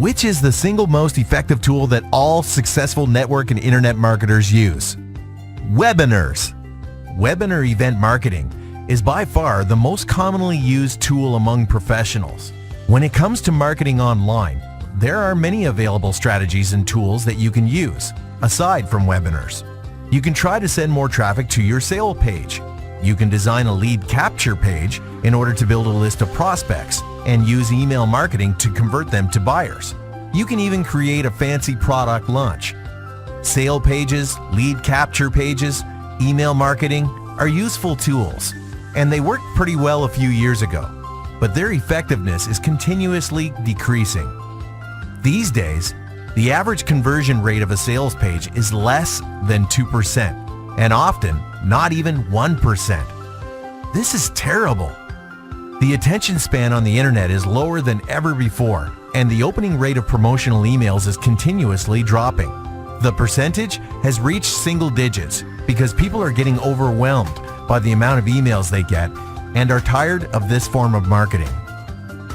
Which is the single most effective tool that all successful network and internet marketers use? Webinars. Webinar event marketing is by far the most commonly used tool among professionals. When it comes to marketing online, there are many available strategies and tools that you can use, aside from webinars. You can try to send more traffic to your sale page. You can design a lead capture page in order to build a list of prospects and use email marketing to convert them to buyers. You can even create a fancy product launch. Sale pages, lead capture pages, email marketing are useful tools, and they worked pretty well a few years ago, but their effectiveness is continuously decreasing. These days, the average conversion rate of a sales page is less than 2%, and often not even 1%. This is terrible. The attention span on the internet is lower than ever before, and the opening rate of promotional emails is continuously dropping. The percentage has reached single digits because people are getting overwhelmed by the amount of emails they get and are tired of this form of marketing.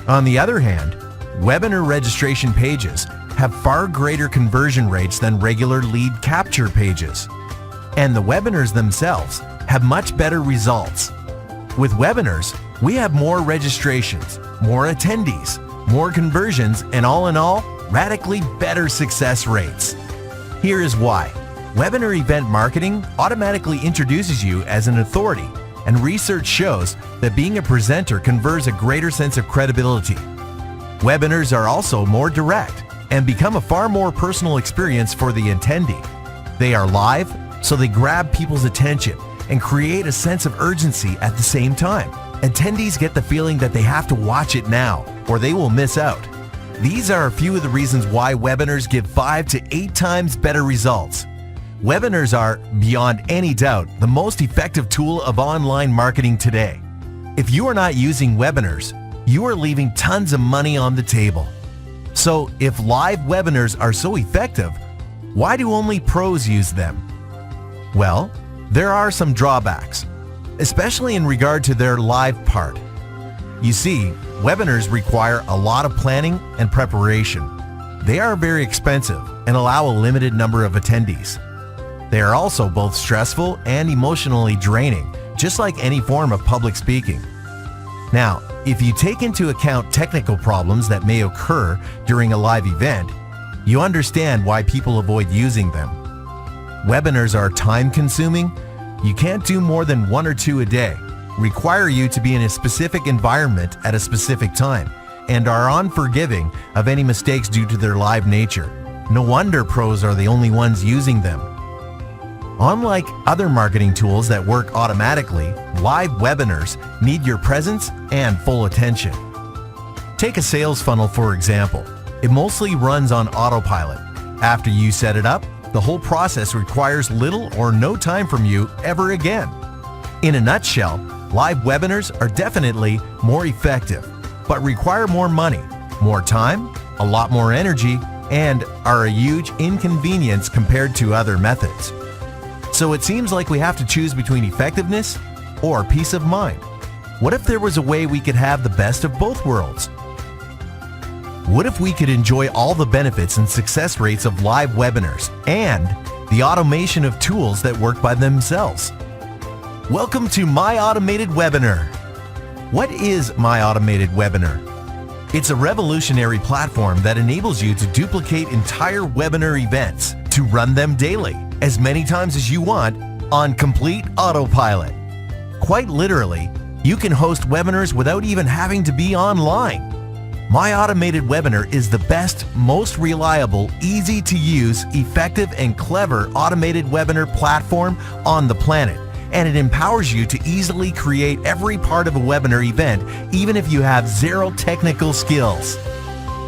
On the other hand, webinar registration pages have far greater conversion rates than regular lead capture pages. And the webinars themselves have much better results. With webinars, we have more registrations, more attendees, more conversions, and all in all, radically better success rates. Here is why. Webinar event marketing automatically introduces you as an authority, and research shows that being a presenter confers a greater sense of credibility. Webinars are also more direct and become a far more personal experience for the attendee. They are live, so they grab people's attention and create a sense of urgency at the same time. Attendees get the feeling that they have to watch it now or they will miss out. These are a few of the reasons why webinars give 5 to 8 times better results. Webinars are, beyond any doubt, the most effective tool of online marketing today. If you are not using webinars, you are leaving tons of money on the table. So if live webinars are so effective, why do only pros use them? Well, there are some drawbacks, especially in regard to their live part. You see, webinars require a lot of planning and preparation. They are very expensive and allow a limited number of attendees. They are also both stressful and emotionally draining, just like any form of public speaking. Now, if you take into account technical problems that may occur during a live event, you understand why people avoid using them. Webinars are time-consuming. You can't do more than 1 or 2 a day, require you to be in a specific environment at a specific time, and are unforgiving of any mistakes due to their live nature. No wonder pros are the only ones using them. Unlike other marketing tools that work automatically, live webinars need your presence and full attention. Take a sales funnel, for example. It mostly runs on autopilot. After you set it up, the whole process requires little or no time from you ever again. In a nutshell, live webinars are definitely more effective, but require more money, more time, a lot more energy, and are a huge inconvenience compared to other methods. So it seems like we have to choose between effectiveness or peace of mind. What if there was a way we could have the best of both worlds? What if we could enjoy all the benefits and success rates of live webinars and the automation of tools that work by themselves? Welcome to My Automated Webinar. What is My Automated Webinar? It's a revolutionary platform that enables you to duplicate entire webinar events, to run them daily, as many times as you want, on complete autopilot. Quite literally, you can host webinars without even having to be online. My Automated Webinar is the best, most reliable, easy to use, effective, and clever automated webinar platform on the planet, and it empowers you to easily create every part of a webinar event, even if you have zero technical skills.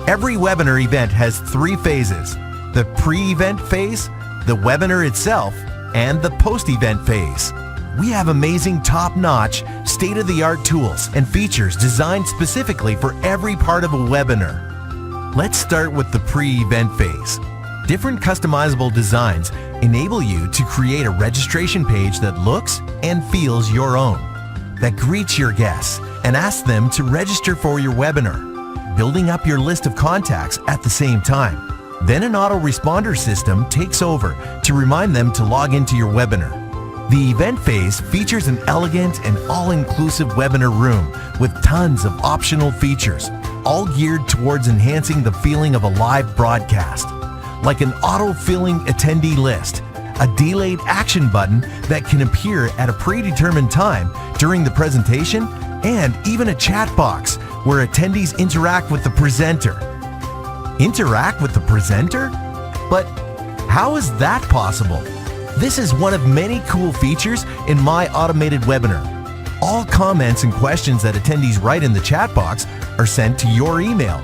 Every webinar event has 3 phases: the pre-event phase, the webinar itself, and the post-event phase. We have amazing top-notch, state-of-the-art tools and features designed specifically for every part of a webinar. Let's start with the pre-event phase. Different customizable designs enable you to create a registration page that looks and feels your own, that greets your guests and asks them to register for your webinar. building up your list of contacts at the same time. Then an autoresponder system takes over to remind them to log into your webinar. The event phase features an elegant and all-inclusive webinar room with tons of optional features, all geared towards enhancing the feeling of a live broadcast, like an auto-filling attendee list, a delayed action button that can appear at a predetermined time during the presentation, and even a chat box where attendees interact with the presenter. Interact with the presenter? But how is that possible? This is one of many cool features in My Automated Webinar. All comments and questions that attendees write in the chat box are sent to your email.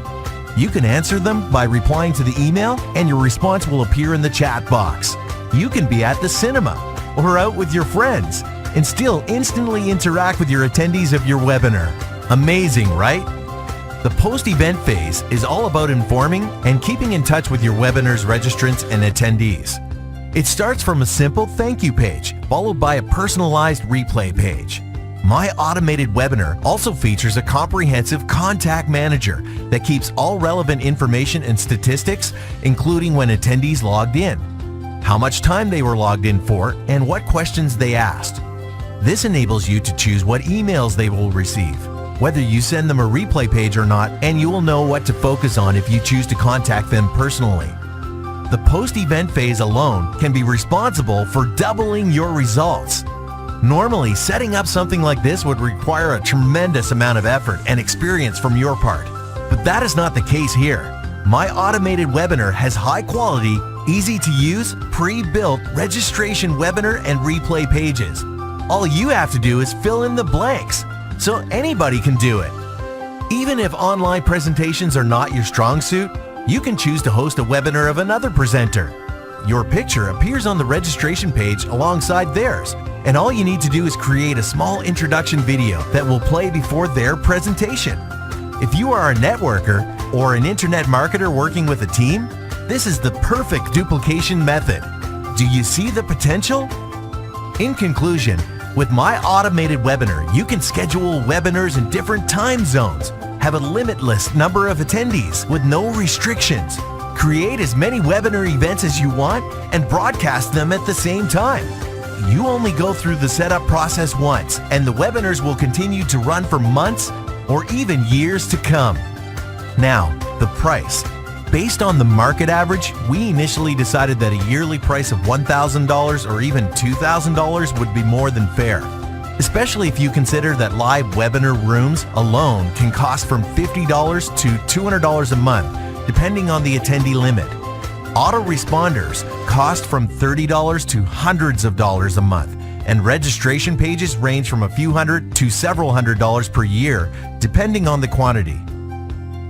You can answer them by replying to the email, and your response will appear in the chat box. You can be at the cinema or out with your friends and still instantly interact with your attendees of your webinar. Amazing, right? The post-event phase is all about informing and keeping in touch with your webinar's registrants and attendees. It starts from a simple thank you page, followed by a personalized replay page. My Automated Webinar also features a comprehensive contact manager that keeps all relevant information and statistics, including when attendees logged in, how much time they were logged in for, and what questions they asked. This enables you to choose what emails they will receive, whether you send them a replay page or not, and you will know what to focus on if you choose to contact them personally. The post-event phase alone can be responsible for doubling your results. Normally, setting up something like this would require a tremendous amount of effort and experience from your part, but that is not the case here. My Automated Webinar has high-quality, easy-to-use, pre-built registration webinar and replay pages. All you have to do is fill in the blanks, so anybody can do it. Even if online presentations are not your strong suit, you can choose to host a webinar of another presenter. Your picture appears on the registration page alongside theirs, and all you need to do is create a small introduction video that will play before their presentation. If you are a networker or an internet marketer working with a team, this is the perfect duplication method. Do you see the potential? In conclusion, with My Automated Webinar, you can schedule webinars in different time zones, have a limitless number of attendees with no restrictions, create as many webinar events as you want, and broadcast them at the same time. You only go through the setup process once, and the webinars will continue to run for months or even years to come. Now, the price. Based on the market average, we initially decided that a yearly price of $1,000 or even $2,000 would be more than fair, especially if you consider that live webinar rooms alone can cost from $50 to $200 a month, depending on the attendee limit. Autoresponders cost from $30 to hundreds of dollars a month, and registration pages range from a few hundred to several $100s per year, depending on the quantity.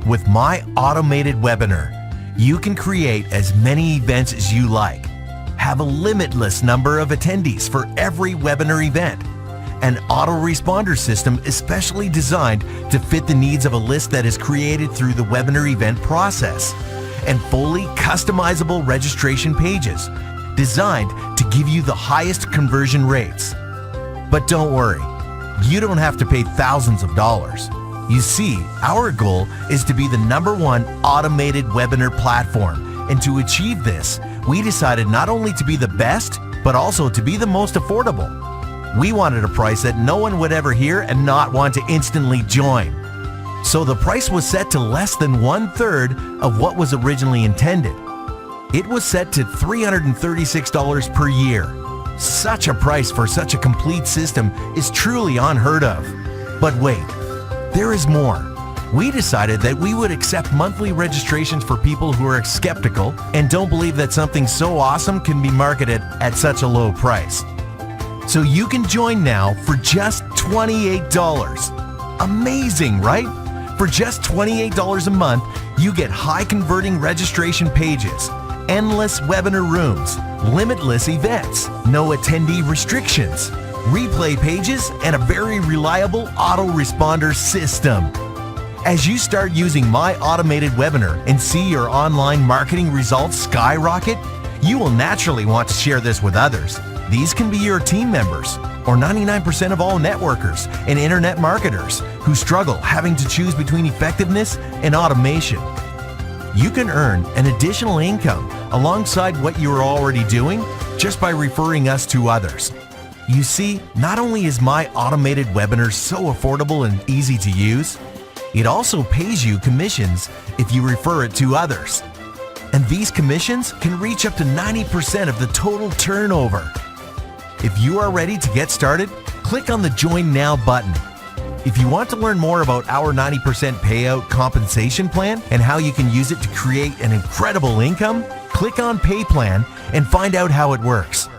With My Automated Webinar, you can create as many events as you like, have a limitless number of attendees for every webinar event, an autoresponder system especially designed to fit the needs of a list that is created through the webinar event process, and fully customizable registration pages designed to give you the highest conversion rates. But don't worry, you don't have to pay thousands of dollars. You see, our goal is to be the #1 automated webinar platform, and to achieve this, we decided not only to be the best, but also to be the most affordable. We wanted a price that no one would ever hear and not want to instantly join. So the price was set to less than 1/3 of what was originally intended. It was set to $336 per year. Such a price for such a complete system is truly unheard of. But wait, there is more. We decided that we would accept monthly registrations for people who are skeptical and don't believe that something so awesome can be marketed at such a low price. So you can join now for just $28. Amazing, right? For just $28 a month, you get high converting registration pages, endless webinar rooms, limitless events, no attendee restrictions, replay pages, and a very reliable autoresponder system. As you start using My Automated Webinar and see your online marketing results skyrocket, you will naturally want to share this with others. These can be your team members or 99% of all networkers and internet marketers who struggle having to choose between effectiveness and automation. You can earn an additional income alongside what you are already doing just by referring us to others. You see, not only is my automated webinar so affordable and easy to use, it also pays you commissions if you refer it to others. And these commissions can reach up to 90% of the total turnover. If you are ready to get started, click on the Join Now button. If you want to learn more about our 90% payout compensation plan and how you can use it to create an incredible income, click on Pay Plan and find out how it works.